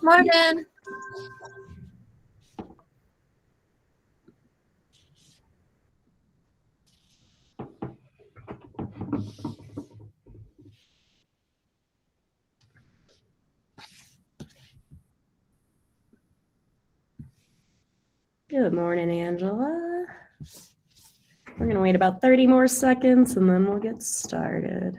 Morning. Good morning, Angela. We're going to wait about 30 more seconds and then we'll get started.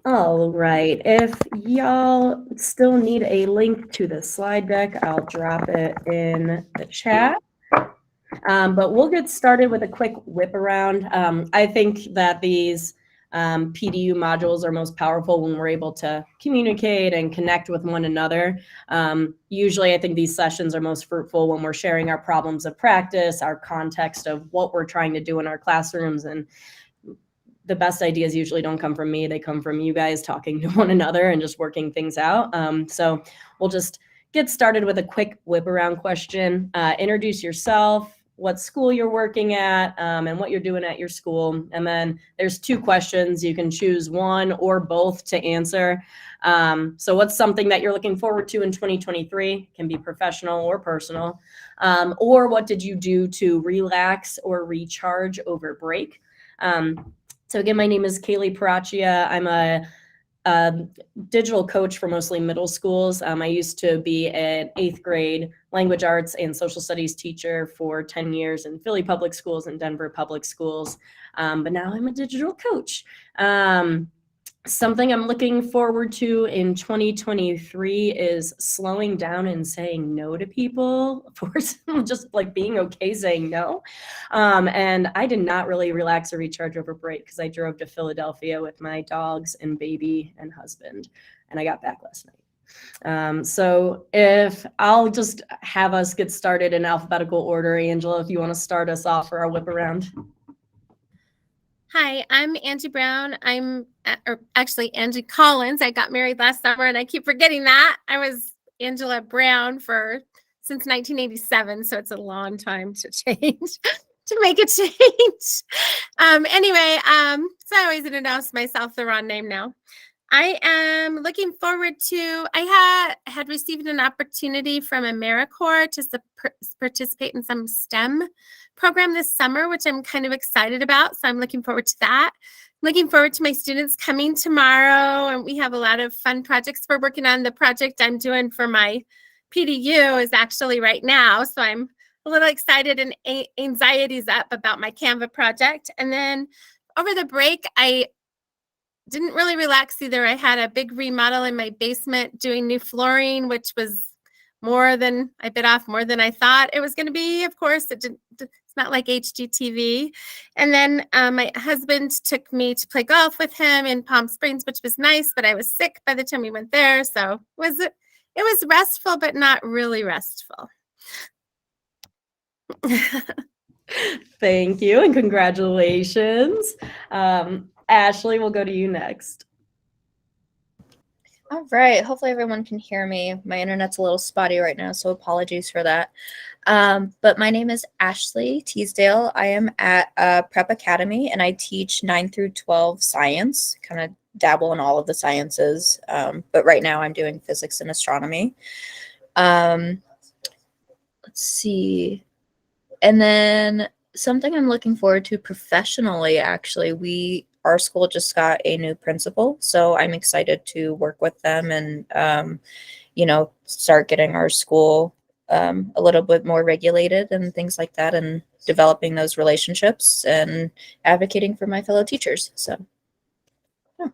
All right, if y'all still need a link to the slide deck, I'll drop it in the chat. But we'll get started with a quick whip around. I think that these PDU modules are most powerful when we're able to communicate and connect with one another. Usually I think these sessions are most fruitful when we're sharing our problems of practice, our context of what we're trying to do in our classrooms, and the best ideas usually don't come from me. They come from you guys talking to one another and just working things out. So we'll just get started with a quick whip around question. Introduce yourself, what school you're working at, and what you're doing at your school. And then there's 2 questions. You can choose one or both to answer. So what's something that you're looking forward to in 2023? It can be professional or personal. Or what did you do to relax or recharge over break? So again, my name is Kaylee Paraccia. I'm a digital coach for mostly middle schools. I used to be an 8th grade language arts and social studies teacher for 10 years in Philly public schools and Denver public schools. But now I'm a digital coach. Something I'm looking forward to in 2023 is slowing down and saying no to people, for just like being okay saying no. And I did not really relax or recharge over break because I drove to Philadelphia with my dogs and baby and husband, and I got back last night. So if I'll just have us get started in alphabetical order. Angela, if you want to start us off for our whip around. Hi, I'm Angie Brown. Actually Angie Collins. I got married last summer and I keep forgetting that. I was Angela Brown since 1987, so it's a long time to change, to make a change. Anyway, so I always announce myself the wrong name now. I am looking forward to, I had received an opportunity from AmeriCorps to participate in some STEM program this summer, which I'm kind of excited about. So I'm looking forward to that. Looking forward to my students coming tomorrow. And we have a lot of fun projects we're working on. The project I'm doing for my PDU is actually right now. So I'm a little excited and anxiety's up about my Canva project. And then over the break, I didn't really relax either. I had a big remodel in my basement doing new flooring, which was I bit off more than I thought it was going to be. Of course, it's not like HGTV. And then my husband took me to play golf with him in Palm Springs, which was nice, but I was sick by the time we went there. So it was restful, but not really restful. Thank you and congratulations. Ashley, we'll go to you next. All right. Hopefully everyone can hear me. My internet's a little spotty right now, so apologies for that. But my name is Ashley Teasdale. I am at Prep Academy, and I teach 9 through 12 science, kind of dabble in all of the sciences. But right now I'm doing physics and astronomy. Let's see. And then something I'm looking forward to professionally, actually, our school just got a new principal, so I'm excited to work with them and, start getting our school a little bit more regulated and things like that, and developing those relationships and advocating for my fellow teachers. So, yeah.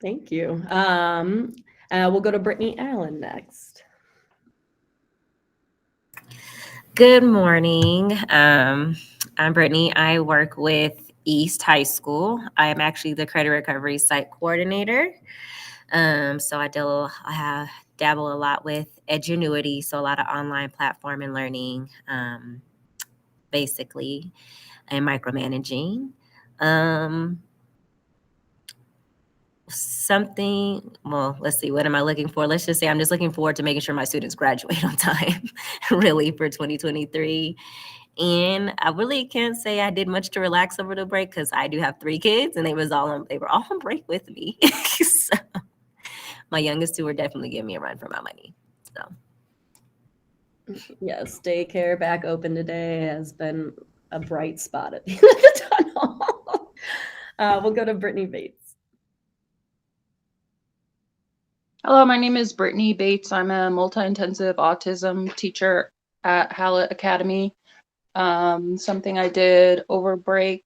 Thank you. We'll go to Brittany Allen next. Good morning. I'm Brittany. I work with East High School. I am actually the credit recovery site coordinator. So I dabble a lot with Edgenuity, so a lot of online platform and learning, basically, and micromanaging. Um, well, let's see, what am I looking for? Let's just say I'm just looking forward to making sure my students graduate on time, really, for 2023. And I really can't say I did much to relax over the break because I do have 3 kids and they were all on break with me. So my youngest 2 were definitely giving me a run for my money. So Yes, daycare back open today has been a bright spot at the end of the tunnel. We'll go to Brittany Bates. Hello, my name is Brittany Bates. I'm a multi-intensive autism teacher at Hallett Academy. Something I did over break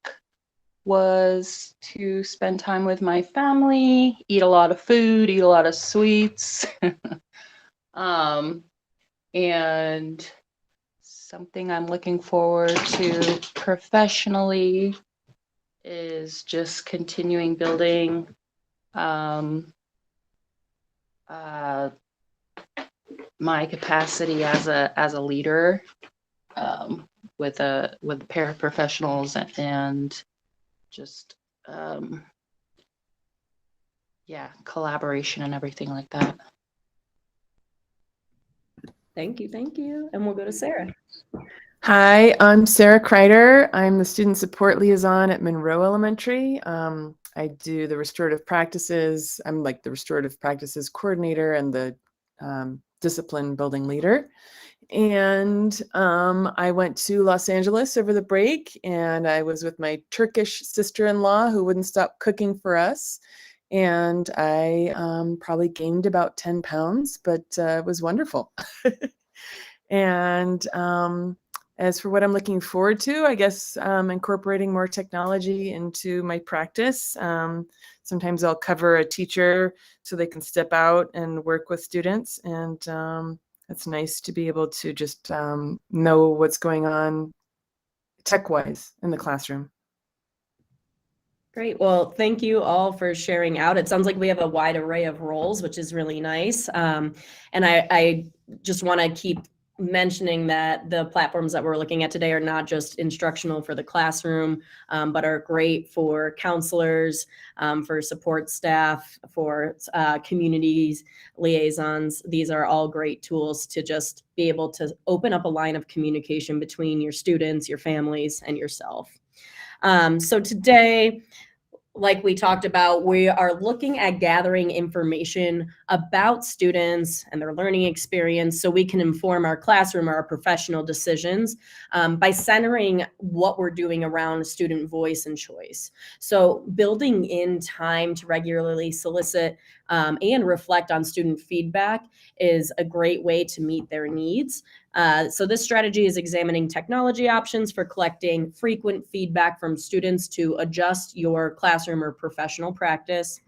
was to spend time with my family, eat a lot of food, eat a lot of sweets. And something I'm looking forward to professionally is just continuing building my capacity as a leader with paraprofessionals and just collaboration and everything like that. Thank you. And we'll go to Sarah. Hi, I'm Sarah Kreider. I'm the student support liaison at Monroe Elementary. I do the restorative practices. I'm like the restorative practices coordinator and the discipline building leader. And I went to Los Angeles over the break, and I was with my Turkish sister-in-law who wouldn't stop cooking for us. And I probably gained about 10 pounds, but it was wonderful. And as for what I'm looking forward to, I guess incorporating more technology into my practice. Sometimes I'll cover a teacher so they can step out and work with students. And it's nice to be able to just know what's going on tech-wise in the classroom. Great. Well, thank you all for sharing out. It sounds like we have a wide array of roles, which is really nice. And I just want to keep mentioning that the platforms that we're looking at today are not just instructional for the classroom, but are great for counselors, for support staff, for communities, liaisons. These are all great tools to just be able to open up a line of communication between your students, your families, and yourself. So today, like we talked about, we are looking at gathering information about students and their learning experience so we can inform our classroom or our professional decisions by centering what we're doing around student voice and choice. So building in time to regularly solicit and reflect on student feedback is a great way to meet their needs. So this strategy is examining technology options for collecting frequent feedback from students to adjust your classroom or professional practice,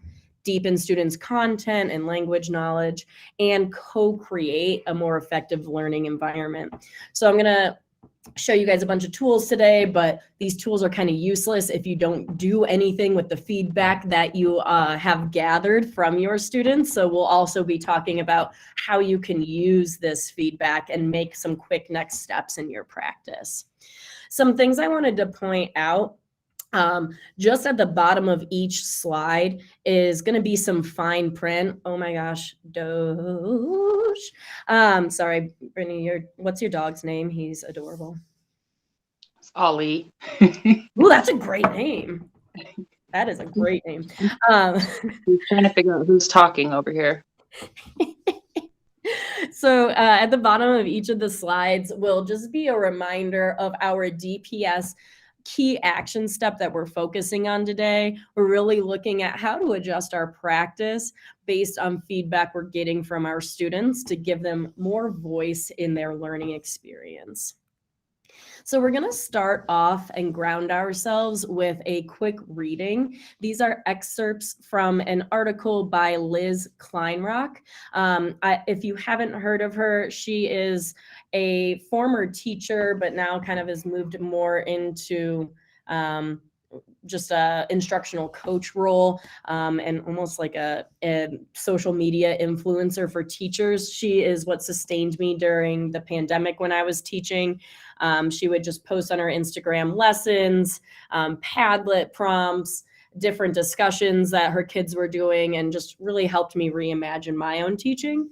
deepen students' content and language knowledge, and co-create a more effective learning environment. So I'm going to show you guys a bunch of tools today, but these tools are kind of useless if you don't do anything with the feedback that you have gathered from your students. So we'll also be talking about how you can use this feedback and make some quick next steps in your practice. Some things I wanted to point out. Just at the bottom of each slide is going to be some fine print. Oh my gosh, Doge. Sorry, Brittany, what's your dog's name? He's adorable. It's Ollie. Ooh, that's a great name. That is a great name. We're trying to figure out who's talking over here. So at the bottom of each of the slides will just be a reminder of our DPS key action step that we're focusing on today. We're really looking at how to adjust our practice based on feedback we're getting from our students to give them more voice in their learning experience. So we're going to start off and ground ourselves with a quick reading. These are excerpts from an article by Liz Kleinrock. If you haven't heard of her, she is a former teacher, but now kind of has moved more into just a instructional coach role, and almost like a social media influencer for teachers. She is what sustained me during the pandemic when I was teaching. She would just post on her Instagram lessons, Padlet prompts, different discussions that her kids were doing, and just really helped me reimagine my own teaching.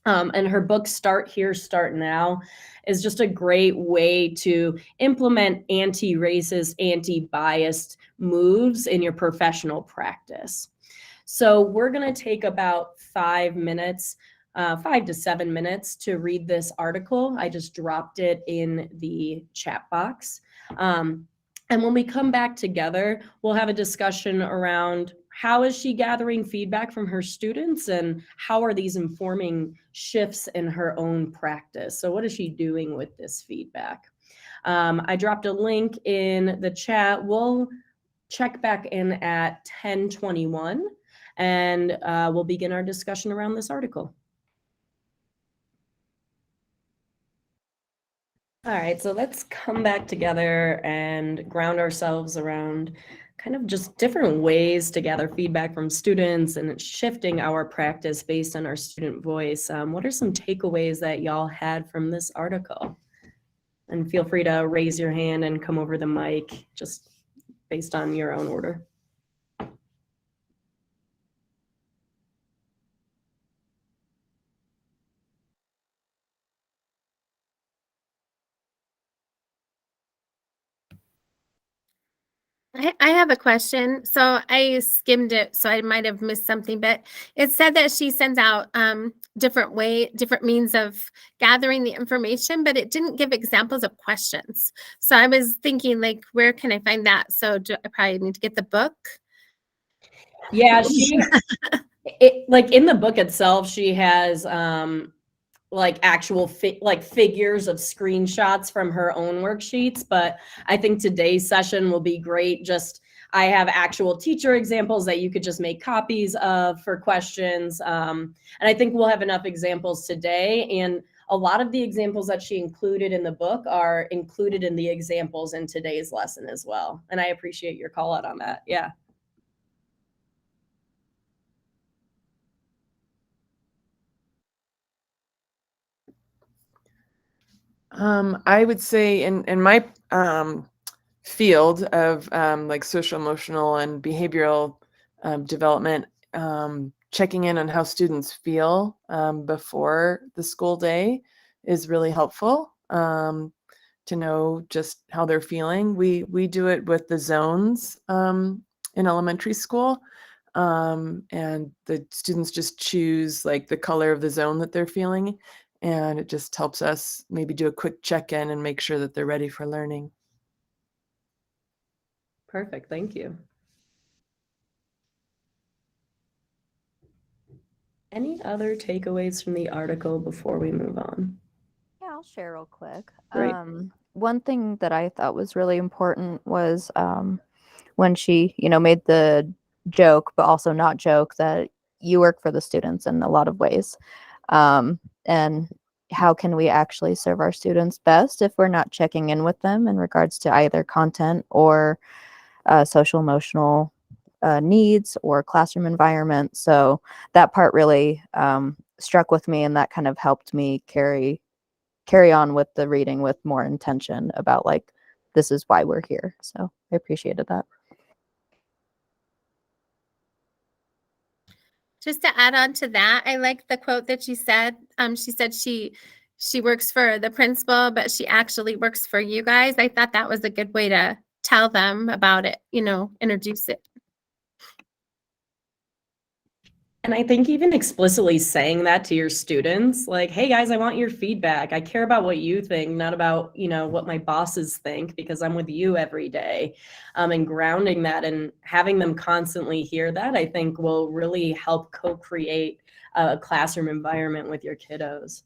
And her book, Start Here, Start Now, is just a great way to implement anti-racist, anti-biased moves in your professional practice. So we're going to take about 5 minutes, 5 to 7 minutes to read this article. I just dropped it in the chat box. And when we come back together, we'll have a discussion around how is she gathering feedback from her students and how are these informing shifts in her own practice? So what is she doing with this feedback? I dropped a link in the chat. We'll check back in at 10:21 and we'll begin our discussion around this article. All right, so let's come back together and ground ourselves around kind of just different ways to gather feedback from students and shifting our practice based on our student voice. What are some takeaways that y'all had from this article? And feel free to raise your hand and come over the mic just based on your own order. I have a question. So I skimmed it, so I might have missed something, but it said that she sends out different means of gathering the information, but it didn't give examples of questions. So I was thinking, like, where can I find that? So I probably need to get the book. Yeah, like in the book itself, she has like actual figures of screenshots from her own worksheets. But I think today's session will be great. I have actual teacher examples that you could just make copies of for questions. And I think we'll have enough examples today. And a lot of the examples that she included in the book are included in the examples in today's lesson as well. And I appreciate your call out on that. Yeah. I would say in my field of like social emotional and behavioral development, checking in on how students feel before the school day is really helpful to know just how they're feeling. We do it with the zones in elementary school. And the students just choose like the color of the zone that they're feeling. And it just helps us maybe do a quick check-in and make sure that they're ready for learning. Perfect. Thank you. Any other takeaways from the article before we move on? Yeah, I'll share real quick. Great. One thing that I thought was really important was when she, made the joke, but also not joke, that you work for the students in a lot of ways. And how can we actually serve our students best if we're not checking in with them in regards to either content or social emotional needs or classroom environment. So that part really struck with me, and that kind of helped me carry on with the reading with more intention about like, this is why we're here. So I appreciated that. Just to add on to that, I like the quote that she said. She said she works for the principal, but she actually works for you guys. I thought that was a good way to tell them about it, introduce it. And I think even explicitly saying that to your students, like, hey guys, I want your feedback. I care about what you think, not about, what my bosses think, because I'm with you every day. And grounding that and having them constantly hear that, I think will really help co-create a classroom environment with your kiddos.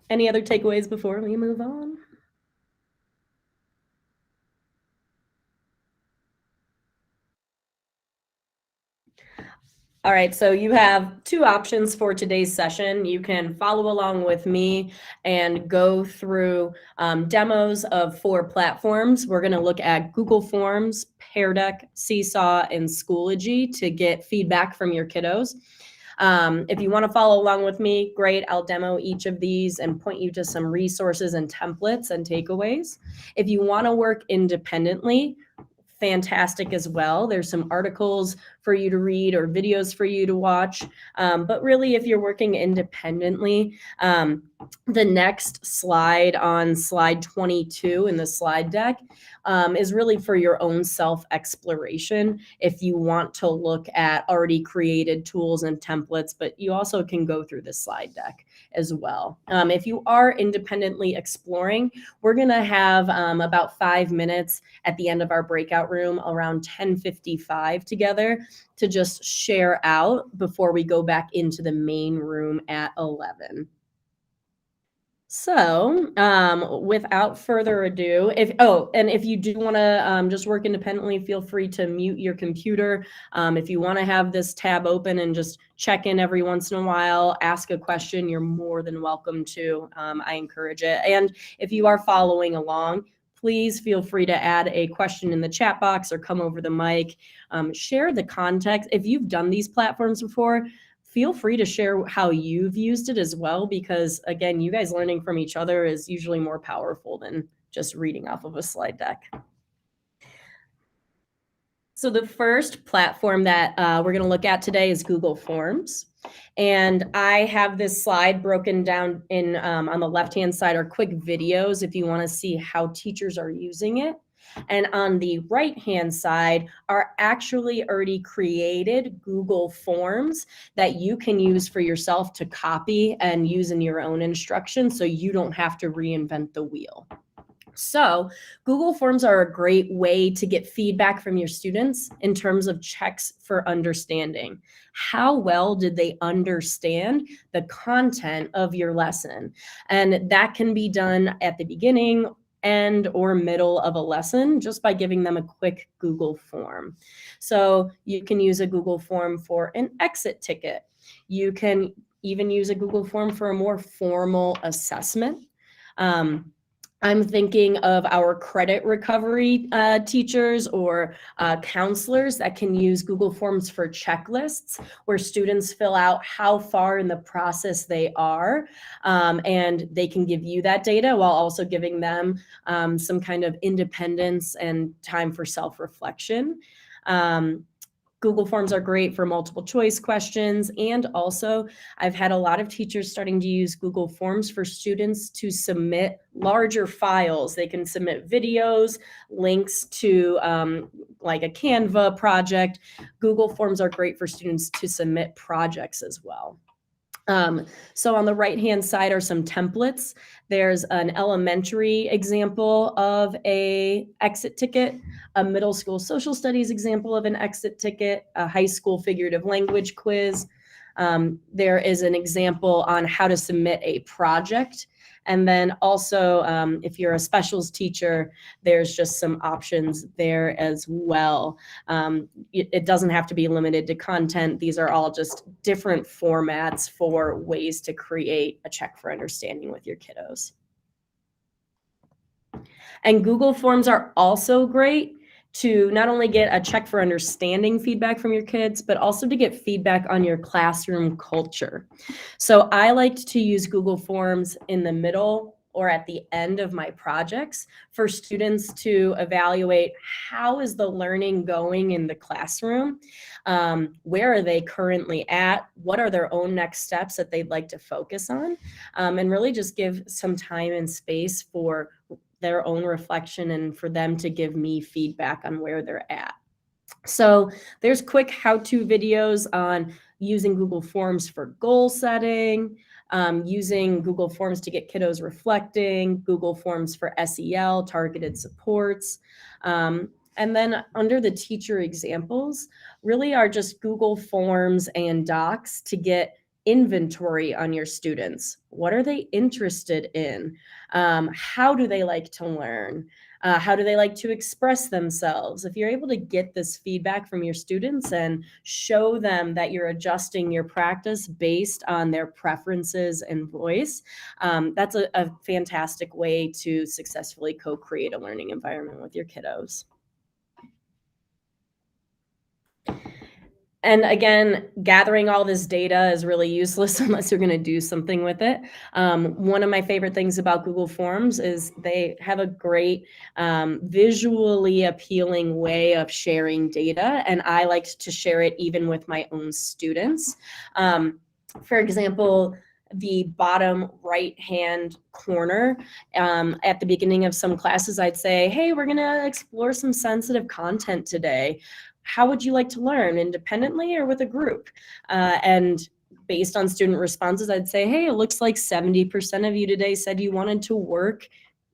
Any other takeaways before we move on? All right, so you have two options for today's session. You can follow along with me and go through demos of 4 platforms. We're going to look at Google Forms, Pear Deck, Seesaw, and Schoology to get feedback from your kiddos. If you want to follow along with me, great. I'll demo each of these and point you to some resources and templates and takeaways. If you want to work independently, fantastic as well. There's some articles for you to read or videos for you to watch. But really, if you're working independently, the next slide on slide 22 in the slide deck is really for your own self-exploration. If you want to look at already created tools and templates, but you also can go through the slide deck as well. If you are independently exploring, we're going to have about 5 minutes at the end of our breakout room around 10:55 together to just share out before we go back into the main room at 11. So, without further ado, if you do want to just work independently, feel free to mute your computer. If you want to have this tab open and just check in every once in a while, ask a question, you're more than welcome to. I encourage it. And if you are following along, please feel free to add a question in the chat box or come over the mic. Share the context. If you've done these platforms before, feel free to share how you've used it as well, because again, you guys learning from each other is usually more powerful than just reading off of a slide deck. So the first platform that we're going to look at today is Google Forms. And I have this slide broken down in on the left-hand side are quick videos if you want to see how teachers are using it. And on the right-hand side are actually already created Google Forms that you can use for yourself to copy and use in your own instruction so you don't have to reinvent the wheel. So Google Forms are a great way to get feedback from your students in terms of checks for understanding. How well did they understand the content of your lesson? And that can be done at the beginning, end, or middle of a lesson just by giving them a quick Google form. So you can use a Google form for an exit ticket. You can even use a Google form for a more formal assessment. I'm thinking of our credit recovery teachers or counselors that can use Google Forms for checklists where students fill out how far in the process they are, and they can give you that data while also giving them some kind of independence and time for self-reflection. Google Forms are great for multiple choice questions. And also, I've had a lot of teachers starting to use Google Forms for students to submit larger files. They can submit videos, links to like a Canva project. Google Forms are great for students to submit projects as well. So on the right-hand side are some templates. There's an elementary example of a exit ticket, a middle school social studies example of an exit ticket, a high school figurative language quiz. There is an example on how to submit a project. And then also, if you're a specials teacher, there's just some options there as well. It doesn't have to be limited to content. These are all just different formats for ways to create a check for understanding with your kiddos. And Google Forms are also great to not only get a check for understanding feedback from your kids, but also to get feedback on your classroom culture. So I liked to use Google Forms in the middle or at the end of my projects for students to evaluate how is the learning going in the classroom, where are they currently at, what are their own next steps that they'd like to focus on, and really just give some time and space for their own reflection and for them to give me feedback on where they're at. So there's quick how-to videos on using Google Forms for goal setting, using Google Forms to get kiddos reflecting, Google Forms for SEL, targeted supports. And then under the teacher examples, really are just Google Forms and docs to get inventory on your students. What are they interested in? How do they like to learn? How do they like to express themselves? If you're able to get this feedback from your students and show them that you're adjusting your practice based on their preferences and voice, that's a fantastic way to successfully co-create a learning environment with your kiddos. And again, gathering all this data is really useless unless you're going to do something with it. One of my favorite things about Google Forms is they have a great visually appealing way of sharing data. And I like to share it even with my own students. For example, the bottom right-hand corner, at the beginning of some classes, I'd say, hey, we're going to explore some sensitive content today. How would you like to learn, independently or with a group? And based on student responses, I'd say, hey, it looks like 70% of you today said you wanted to work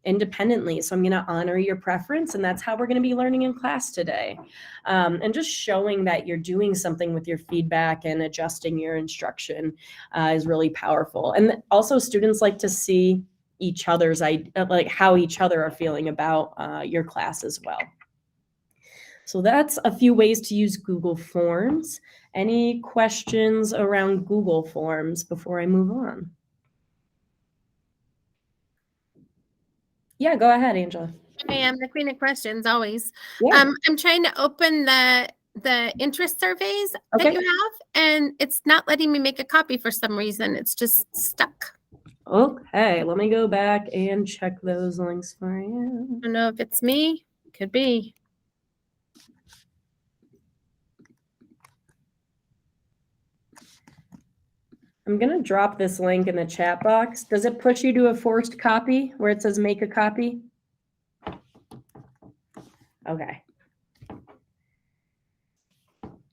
independently. So I'm going to honor your preference, and that's how we're going to be learning in class today. And just showing that you're doing something with your feedback and adjusting your instruction is really powerful. And also students like to see each other's, like how each other are feeling about your class as well. So that's a few ways to use Google Forms. Any questions around Google Forms before I move on? Yeah, go ahead, Angela. I am the queen of questions always. Yeah. I'm trying to open the interest surveys Okay. that you have, and it's not letting me make a copy for some reason. It's just stuck. Okay, let me go back and check those links for you. I don't know if it's me. Could be. I'm going to drop this link in the chat box. Does it push you to a forced copy where it says make a copy? Okay.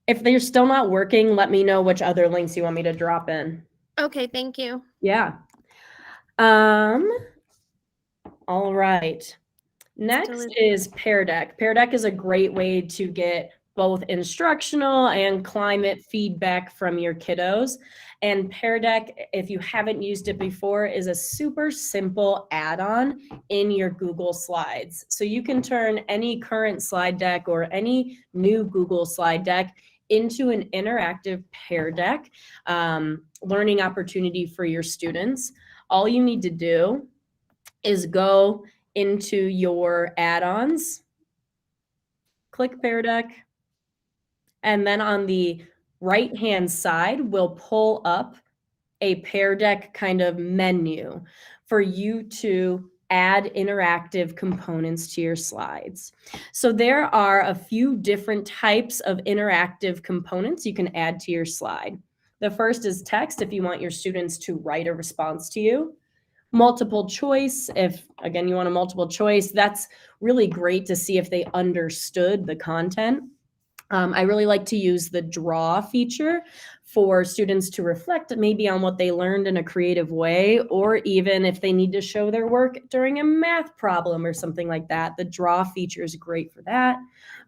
If they're still not working, let me know which other links you want me to drop in. Okay, thank you. Yeah. All right. Next is Pear Deck. Pear Deck is a great way to get both instructional and climate feedback from your kiddos. And Pear Deck, if you haven't used it before, is a super simple add-on in your Google Slides. So you can turn any current slide deck or any new Google slide deck into an interactive Pear Deck learning opportunity for your students. All you need to do is go into your add-ons, click Pear Deck, and then on the right-hand side, we'll pull up a Pear Deck kind of menu for you to add interactive components to your slides. So there are a few different types of interactive components you can add to your slide. The first is text, if you want your students to write a response to you. Multiple choice, if again you want a multiple choice, that's really great to see if they understood the content. I really like to use the draw feature for students to reflect maybe on what they learned in a creative way, or even if they need to show their work during a math problem or something like that. The draw feature is great for that.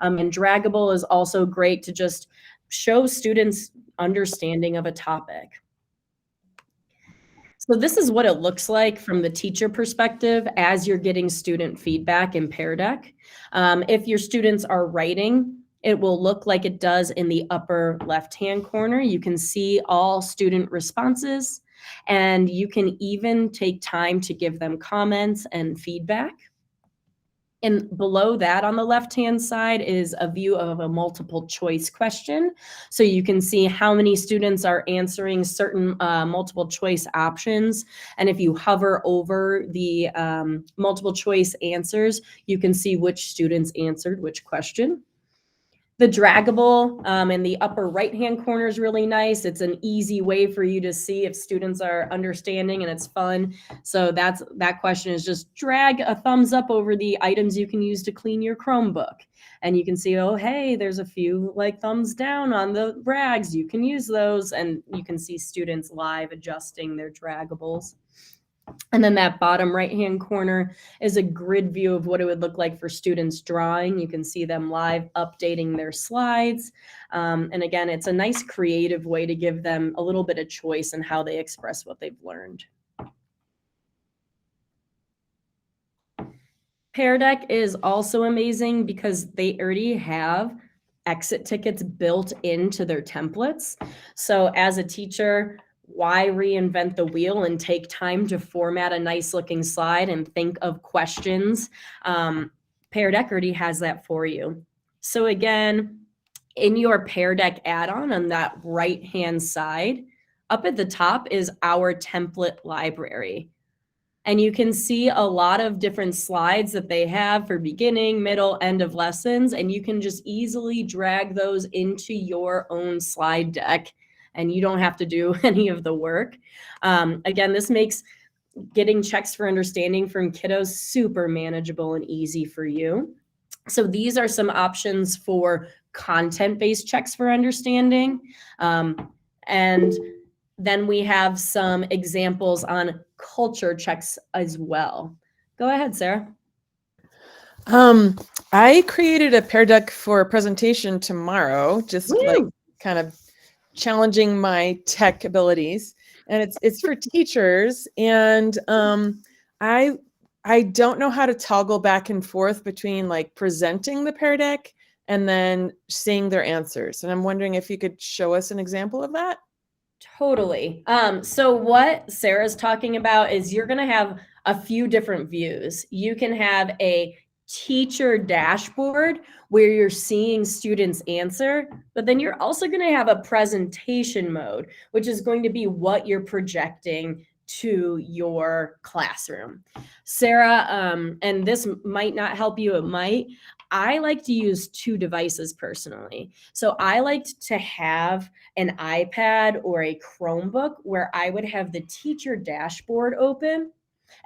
And draggable is also great to just show students understanding of a topic. So this is what it looks like from the teacher perspective as you're getting student feedback in Pear Deck. If your students are writing, it will look like it does in the upper left-hand corner. You can see all student responses, and you can even take time to give them comments and feedback. And below that on the left-hand side is a view of a multiple choice question. So you can see how many students are answering certain multiple choice options. And if you hover over the multiple choice answers, you can see which students answered which question. The draggable in the upper right-hand corner is really nice. It's an easy way for you to see if students are understanding, and it's fun. So that question is just drag a thumbs up over the items you can use to clean your Chromebook. And you can see, oh, hey, there's a few like thumbs down on the rags. You can use those, and you can see students live adjusting their draggables. And then that bottom right-hand corner is a grid view of what it would look like for students drawing. You can see them live updating their slides. And again, it's a nice creative way to give them a little bit of choice in how they express what they've learned. Pear Deck is also amazing because they already have exit tickets built into their templates. So as a teacher, why reinvent the wheel and take time to format a nice looking slide and think of questions? Pear Deck already has that for you. So again, in your Pear Deck add-on on that right-hand side, up at the top is our template library. And you can see a lot of different slides that they have for beginning, middle, end of lessons. And you can just easily drag those into your own slide deck. And you don't have to do any of the work. Again, this makes getting checks for understanding from kiddos super manageable and easy for you. So these are some options for content-based checks for understanding. And then we have some examples on culture checks as well. Go ahead, Sarah. I created a Pear Deck for a presentation tomorrow, just like kind of challenging my tech abilities. And it's for teachers. And I don't know how to toggle back and forth between like presenting the Pear Deck and then seeing their answers. And I'm wondering if you could show us an example of that. Totally. So what Sarah's talking about is you're going to have a few different views. You can have a teacher dashboard where you're seeing students answer, but then you're also going to have a presentation mode, which is going to be what you're projecting to your classroom. Sarah, and this might not help you, it might. I like to use two devices personally. So I liked to have an iPad or a Chromebook where I would have the teacher dashboard open,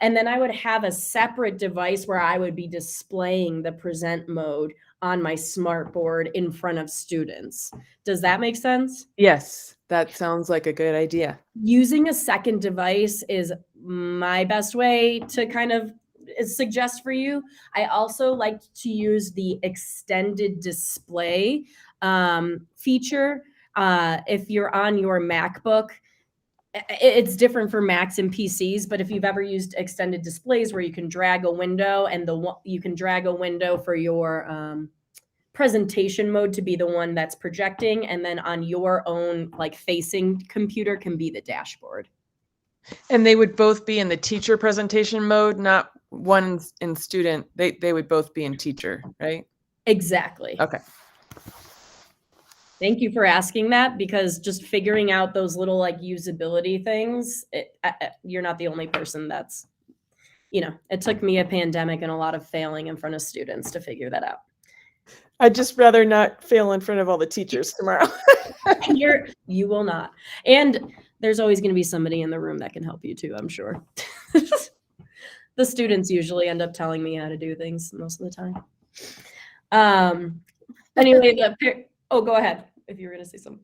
and then I would have a separate device where I would be displaying the present mode on my smart board in front of students. Does that make sense? Yes, that sounds like a good idea. Using a second device is my best way to kind of suggest for you. I also like to use the extended display feature. If you're on your MacBook, it's different for Macs and PCs, but if you've ever used extended displays where you can drag a window and you can drag a window for your presentation mode to be the one that's projecting, and then on your own like facing computer can be the dashboard. And they would both be in the teacher presentation mode, not one in student. They would both be in teacher, right? Exactly. Okay. Thank you for asking that, because just figuring out those little like usability things, you're not the only person that's, it took me a pandemic and a lot of failing in front of students to figure that out. I'd just rather not fail in front of all the teachers tomorrow. You will not. And there's always going to be somebody in the room that can help you too, I'm sure. The students usually end up telling me how to do things most of the time. Anyway, go ahead if you were going to say something.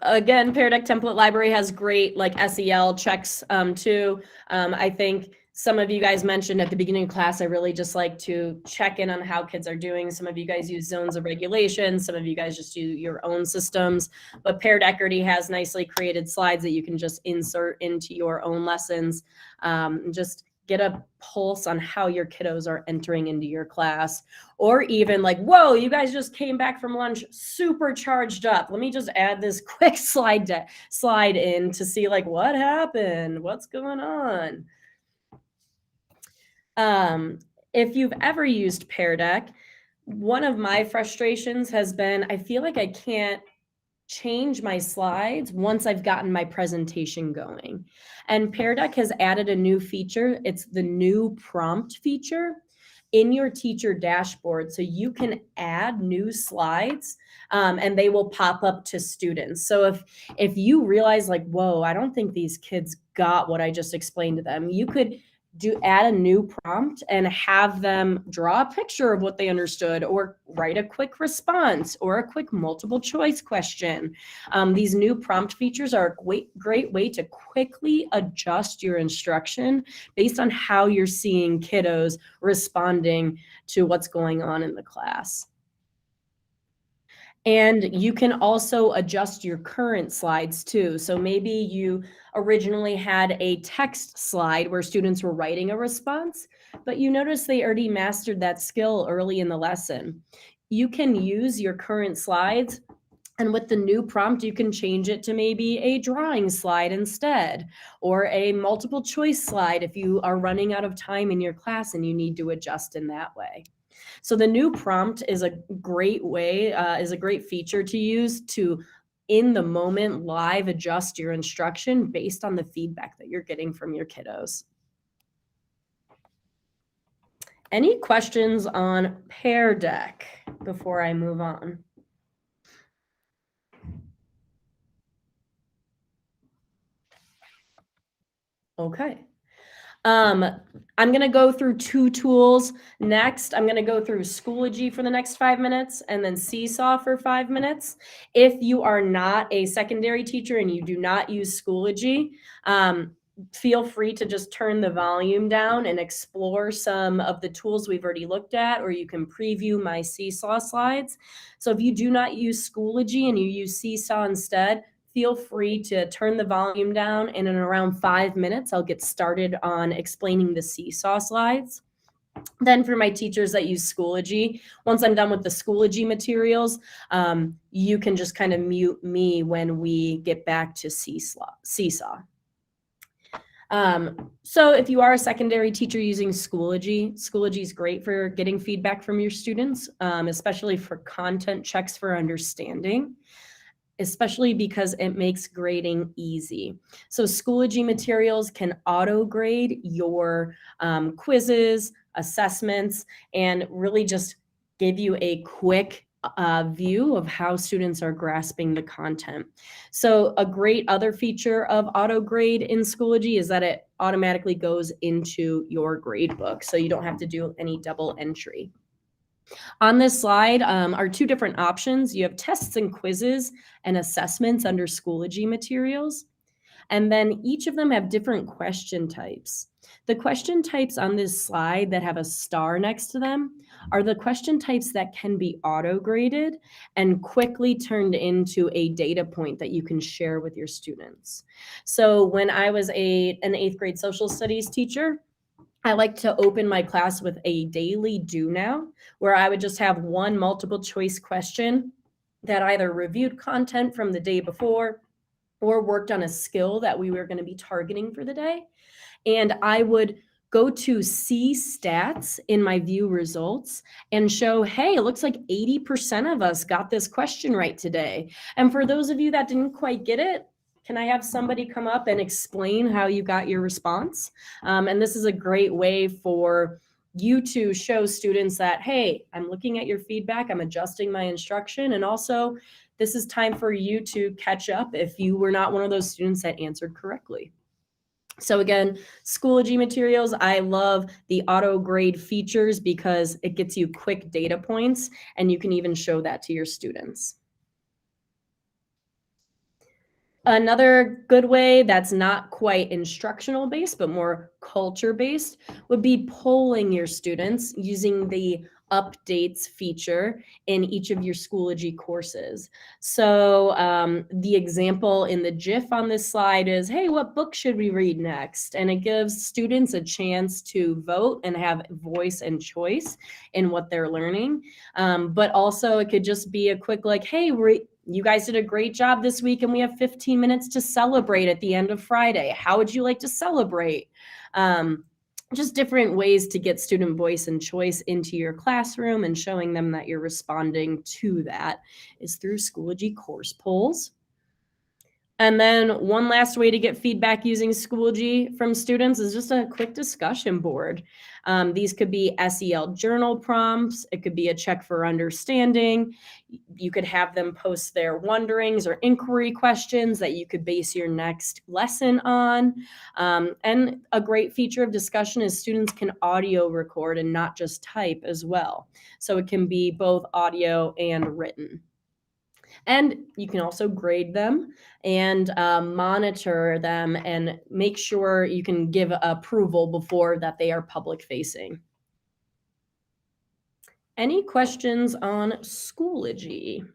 Again, Pear Deck template library has great like SEL checks too. I think some of you guys mentioned at the beginning of class, I really just like to check in on how kids are doing. Some of you guys use zones of regulation. Some of you guys just do your own systems. But Pear Deck already has nicely created slides that you can just insert into your own lessons. Just get a pulse on how your kiddos are entering into your class. Or even like, whoa, you guys just came back from lunch super charged up. Let me just add this quick slide in to see like what happened, what's going on. If you've ever used Pear Deck, one of my frustrations has been, I feel like I can't change my slides once I've gotten my presentation going. And Pear Deck has added a new feature. It's the new prompt feature in your teacher dashboard. So you can add new slides and they will pop up to students. So if you realize like, whoa, I don't think these kids got what I just explained to them, you could add a new prompt and have them draw a picture of what they understood, or write a quick response, or a quick multiple choice question. These new prompt features are a great way to quickly adjust your instruction based on how you're seeing kiddos responding to what's going on in the class. And you can also adjust your current slides too. So maybe you originally had a text slide where students were writing a response, but you notice they already mastered that skill early in the lesson. You can use your current slides, and with the new prompt, you can change it to maybe a drawing slide instead, or a multiple choice slide if you are running out of time in your class and you need to adjust in that way. So the new prompt is a great way, is a great feature to use to, in the moment, live adjust your instruction based on the feedback that you're getting from your kiddos. Any questions on Pear Deck before I move on? Okay. I'm going to go through two tools next. I'm going to go through Schoology for the next 5 minutes, and then Seesaw for 5 minutes. If you are not a secondary teacher and you do not use Schoology, feel free to just turn the volume down and explore some of the tools we've already looked at, or you can preview my Seesaw slides. So if you do not use Schoology and you use Seesaw instead, feel free to turn the volume down, and in around 5 minutes, I'll get started on explaining the Seesaw slides. Then for my teachers that use Schoology, once I'm done with the Schoology materials, you can just kind of mute me when we get back to Seesaw. So if you are a secondary teacher using Schoology, Schoology is great for getting feedback from your students, especially for content checks for understanding, especially because it makes grading easy. So Schoology materials can auto grade your quizzes, assessments, and really just give you a quick view of how students are grasping the content. So a great other feature of auto grade in Schoology is that it automatically goes into your grade book, so you don't have to do any double entry. On this slide are two different options. You have tests and quizzes and assessments under Schoology materials. And then each of them have different question types. The question types on this slide that have a star next to them are the question types that can be auto-graded and quickly turned into a data point that you can share with your students. So when I was an 8th grade social studies teacher, I like to open my class with a daily do now, where I would just have one multiple choice question that either reviewed content from the day before or worked on a skill that we were going to be targeting for the day. And I would go to see stats in my view results and show, hey, it looks like 80% of us got this question right today. And for those of you that didn't quite get it, can I have somebody come up and explain how you got your response? And this is a great way for you to show students that, hey, I'm looking at your feedback, I'm adjusting my instruction, and also this is time for you to catch up if you were not one of those students that answered correctly. So again, Schoology materials, I love the auto grade features because it gets you quick data points, and you can even show that to your students. Another good way that's not quite instructional based, but more culture based, would be polling your students using the updates feature in each of your Schoology courses. So the example in the GIF on this slide is, hey, what book should we read next? And it gives students a chance to vote and have voice and choice in what they're learning. But also it could just be a quick like, hey, you guys did a great job this week, and we have 15 minutes to celebrate at the end of Friday. How would you like to celebrate? Just different ways to get student voice and choice into your classroom and showing them that you're responding to that is through Schoology course polls. And then one last way to get feedback using Schoology from students is just a quick discussion board. These could be SEL journal prompts. It could be a check for understanding. You could have them post their wonderings or inquiry questions that you could base your next lesson on. And a great feature of discussion is students can audio record and not just type as well. So it can be both audio and written. And you can also grade them and monitor them and make sure you can give approval before that they are public facing. Any questions on Schoology?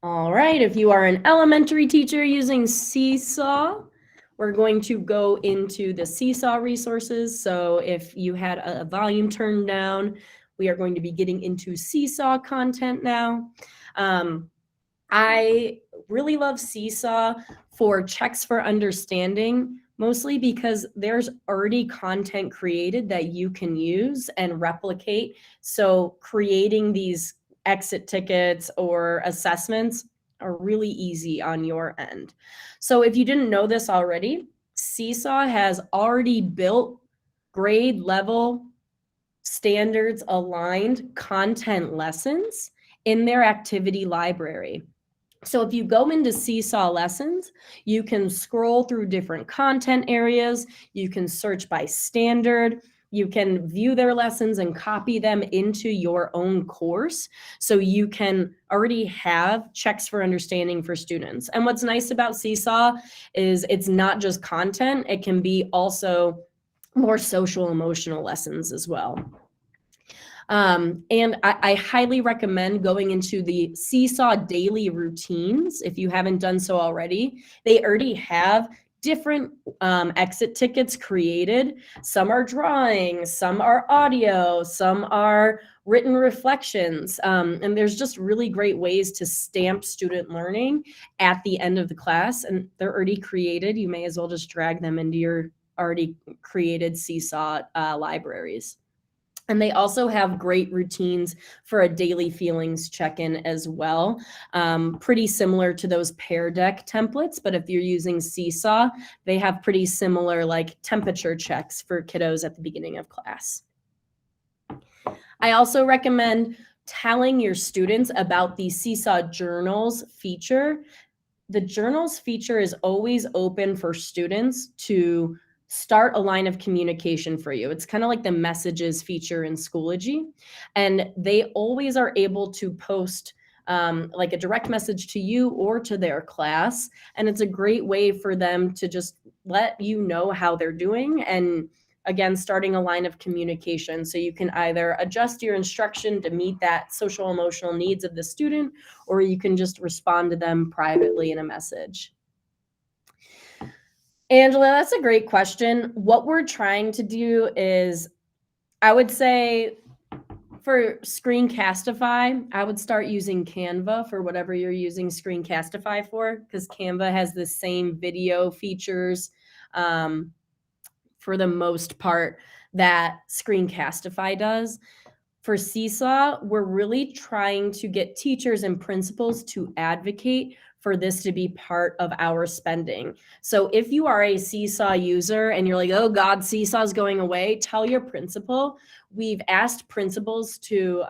All right, if you are an elementary teacher using Seesaw, we're going to go into the Seesaw resources. So if you had a volume turned down, we are going to be getting into Seesaw content now. I really love Seesaw for checks for understanding, mostly because there's already content created that you can use and replicate. So creating these exit tickets or assessments are really easy on your end. So if you didn't know this already, Seesaw has already built grade level standards aligned content lessons in their activity library. So if you go into Seesaw lessons, you can scroll through different content areas. You can search by standard. You can view their lessons and copy them into your own course. So you can already have checks for understanding for students. And what's nice about Seesaw is it's not just content. It can be also more social emotional lessons as well. And I highly recommend going into the Seesaw Daily routines if you haven't done so already. They already have different exit tickets created. Some are drawings, some are audio, some are written reflections. And there's just really great ways to stamp student learning at the end of the class. And they're already created. You may as well just drag them into your already created Seesaw libraries. And they also have great routines for a daily feelings check-in as well. Pretty similar to those Pear Deck templates, but if you're using Seesaw, they have pretty similar like temperature checks for kiddos at the beginning of class. I also recommend telling your students about the Seesaw Journals feature. The Journals feature is always open for students to start a line of communication for you. It's kind of like the messages feature in Schoology. And they always are able to post like a direct message to you or to their class. And it's a great way for them to just let you know how they're doing. And again, starting a line of communication. So you can either adjust your instruction to meet that social emotional needs of the student, or you can just respond to them privately in a message. Angela, that's a great question. What we're trying to do is, I would say for Screencastify, I would start using Canva for whatever you're using Screencastify for, because Canva has the same video features for the most part that Screencastify does. For Seesaw, we're really trying to get teachers and principals to advocate for this to be part of our spending. So if you are a Seesaw user and you're like, oh God, Seesaw is going away, tell your principal. We've asked principals to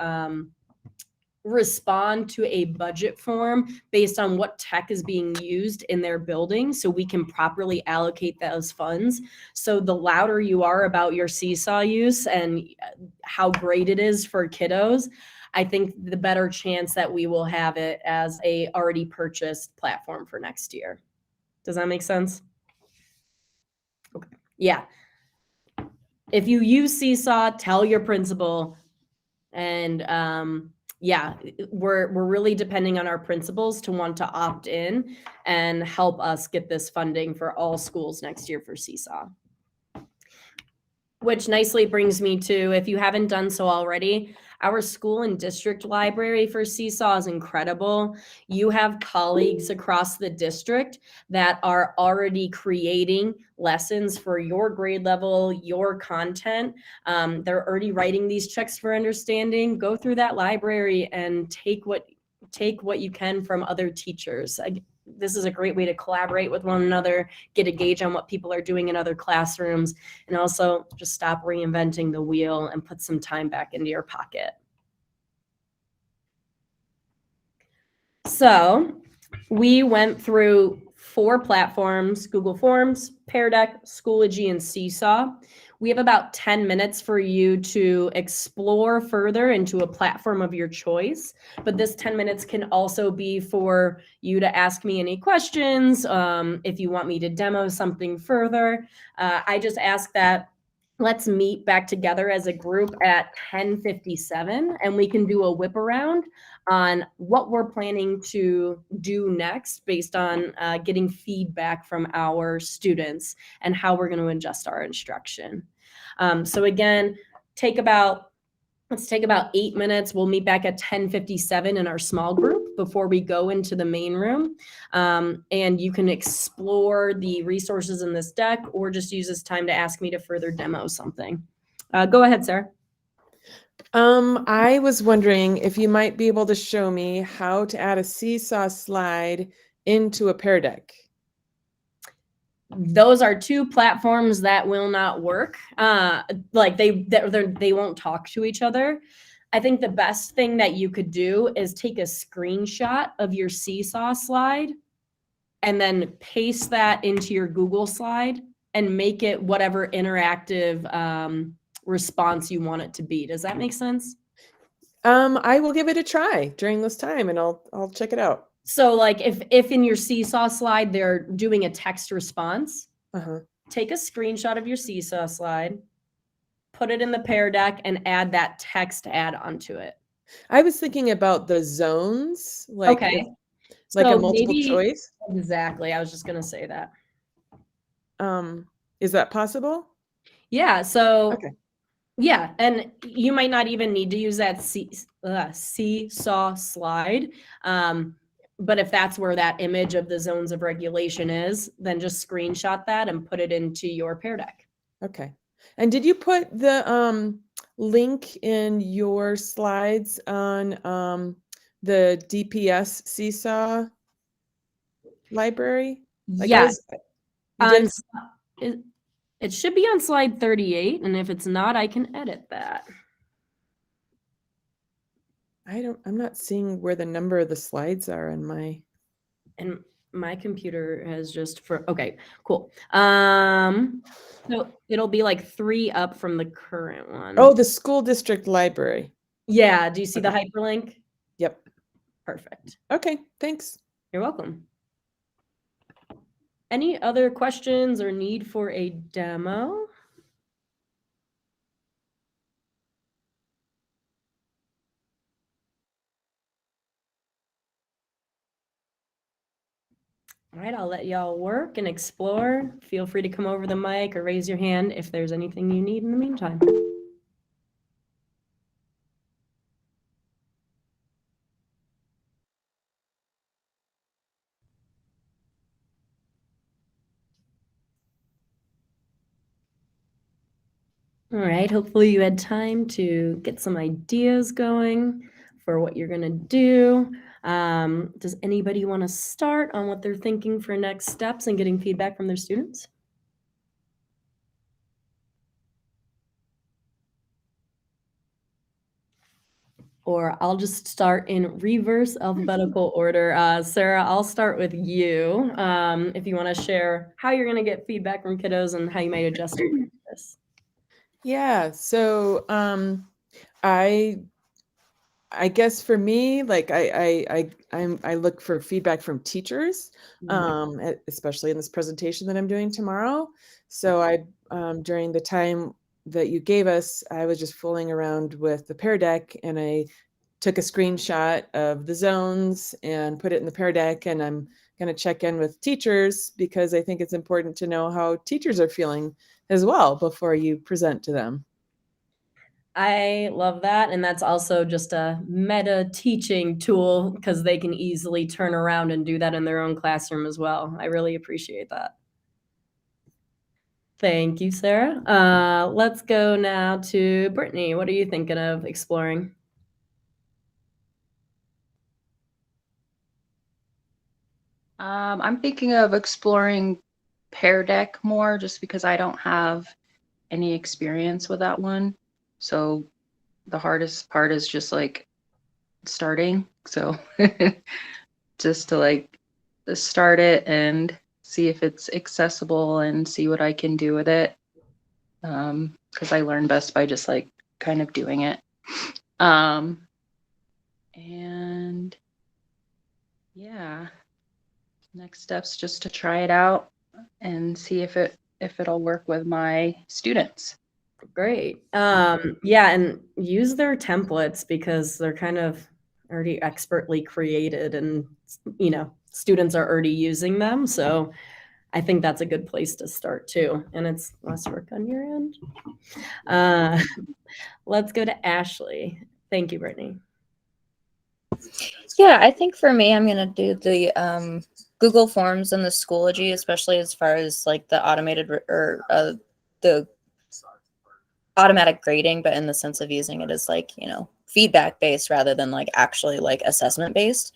respond to a budget form based on what tech is being used in their building so we can properly allocate those funds. So the louder you are about your Seesaw use and how great it is for kiddos, I think the better chance that we will have it as a already purchased platform for next year. Does that make sense? Okay. Yeah. If you use Seesaw, tell your principal. And yeah, we're really depending on our principals to want to opt in and help us get this funding for all schools next year for Seesaw. Which nicely brings me to, if you haven't done so already, Our school and district library for Seesaw is incredible. You have colleagues across the district that are already creating lessons for your grade level, your content. They're already writing these checks for understanding. Go through that library and take what you can from other teachers. This is a great way to collaborate with one another, get a gauge on what people are doing in other classrooms, and also just stop reinventing the wheel and put some time back into your pocket. So we went through 4 platforms: Google Forms, Pear Deck, Schoology, and Seesaw. We have about 10 minutes for you to explore further into a platform of your choice. But this 10 minutes can also be for you to ask me any questions. If you want me to demo something further, I just ask that let's meet back together as a group at 10:57, and we can do a whip around on what we're planning to do next based on getting feedback from our students and how we're going to adjust our instruction. So again, let's take about 8 minutes. We'll meet back at 10:57 in our small group before we go into the main room. And you can explore the resources in this deck or just use this time to ask me to further demo something. Go ahead, Sarah. I was wondering if you might be able to show me how to add a Seesaw slide into a Pear Deck. Those are 2 platforms that will not work. Like they won't talk to each other. I think the best thing that you could do is take a screenshot of your Seesaw slide and then paste that into your Google slide and make it whatever interactive response you want it to be. Does that make sense? I will give it a try during this time and I'll check it out. So like if in your Seesaw slide they're doing a text response, take a screenshot of your Seesaw slide, put it in the Pear Deck, and add that text add onto it. I was thinking about the zones, like okay, like so a multiple choice. Exactly. I was just gonna say that. Is that possible? Yeah. So Okay. yeah, and you might not even need to use that Seesaw slide. But if that's where that image of the zones of regulation is, then just screenshot that and put it into your Pear Deck. Okay. And did you put the link in your slides on the DPS Seesaw library? Like Yes. you did? It should be on slide 38, and if it's not, I can edit that. I'm not seeing where the number of the slides are in my. And my computer has just okay, cool. So it'll be like 3 up from the current one. Oh, the school district library. Yeah. Do you see the hyperlink? Yep. Perfect. Okay, thanks. You're welcome. Any other questions or need for a demo? All right, I'll let y'all work and explore. Feel free to come over the mic or raise your hand if there's anything you need in the meantime. All right, hopefully you had time to get some ideas going for what you're gonna do. Does anybody want to start on what they're thinking for next steps and getting feedback from their students? Or I'll just start in reverse alphabetical order. Sarah, I'll start with you. If you want to share how you're going to get feedback from kiddos and how you might adjust your practice. Yeah, so I guess for me, like I look for feedback from teachers, especially in this presentation that I'm doing tomorrow. So during the time that you gave us, I was just fooling around with the Pear Deck, and I took a screenshot of the zones and put it in the Pear Deck, and I'm going to check in with teachers because I think it's important to know how teachers are feeling as well before you present to them. I love that. And that's also just a meta teaching tool because they can easily turn around and do that in their own classroom as well. I really appreciate that. Thank you, Sarah. Let's go now to Brittany. What are you thinking of exploring? I'm thinking of exploring Pear Deck more just because I don't have any experience with that one. So the hardest part is just like starting. So just to like start it and see if it's accessible and see what I can do with it. Because I learn best by just like kind of doing it. And yeah, next step's just to try it out and see if it'll work with my students. Great. Yeah, and use their templates because they're kind of already expertly created and students are already using them. So I think that's a good place to start too. And it's less work on your end. Let's go to Ashley. Thank you, Brittany. Yeah, I think for me, I'm gonna do the Google Forms and the Schoology, especially as far as like the automated the automatic grading, but in the sense of using it as like, feedback based rather than like actually like assessment based.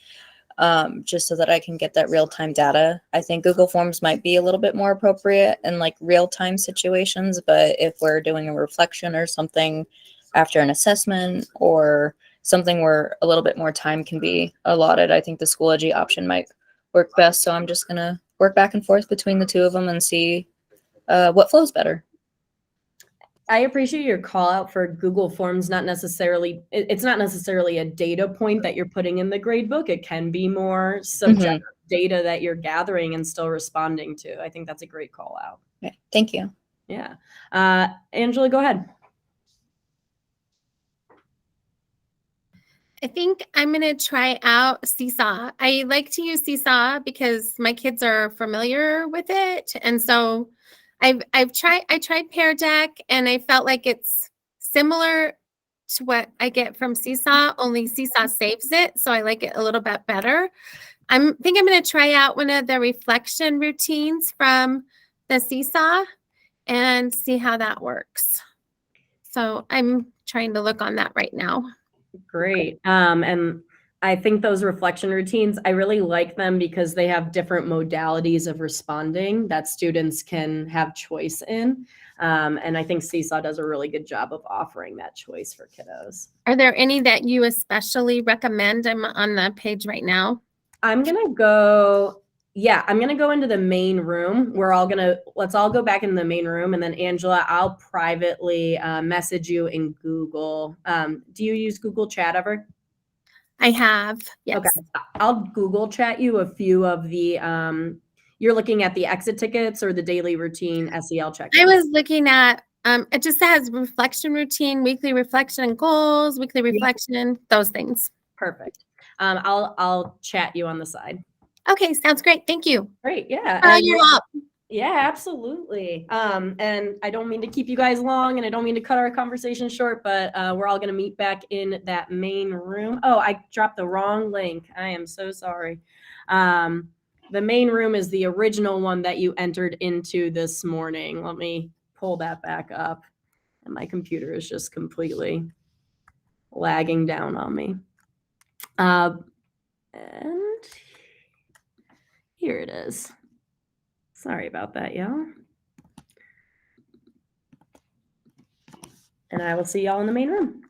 Just so that I can get that real-time data. I think Google Forms might be a little bit more appropriate in like real-time situations, but if we're doing a reflection or something after an assessment or something where a little bit more time can be allotted, I think the Schoology option might work best. So I'm just gonna work back and forth between the two of them and see what flows better. I appreciate your call out for Google Forms. It's not necessarily a data point that you're putting in the grade book. It can be more subjective data that you're gathering and still responding to. I think that's a great call out. Okay, thank you. Yeah. Angela, go ahead. I think I'm going to try out Seesaw. I like to use Seesaw because my kids are familiar with it. And so I tried Pear Deck and I felt like it's similar to what I get from Seesaw, only Seesaw saves it. So I like it a little bit better. I think I'm going to try out one of the reflection routines from the Seesaw and see how that works. So I'm trying to look on that right now. Great. And I think those reflection routines, I really like them because they have different modalities of responding that students can have choice in. And I think Seesaw does a really good job of offering that choice for kiddos. Are there any that you especially recommend? I'm on the page right now. I'm going to go into the main room. Let's all go back in the main room. And then Angela, I'll privately message you in Google. Do you use Google Chat ever? I have, yes. Okay. I'll Google chat you a few of the, you're looking at the exit tickets or the daily routine SEL check. I was looking at, it just says reflection routine, weekly reflection and goals, weekly reflection, those things. Perfect. I'll chat you on the side. Okay, sounds great. Thank you. Great. Yeah. You're up. Yeah, absolutely. And I don't mean to keep you guys long and I don't mean to cut our conversation short, but we're all going to meet back in that main room. Oh, I dropped the wrong link. I am so sorry. The main room is the original one that you entered into this morning. Let me pull that back up. And my computer is just completely lagging down on me. And here it is. Sorry about that, y'all. And I will see y'all in the main room.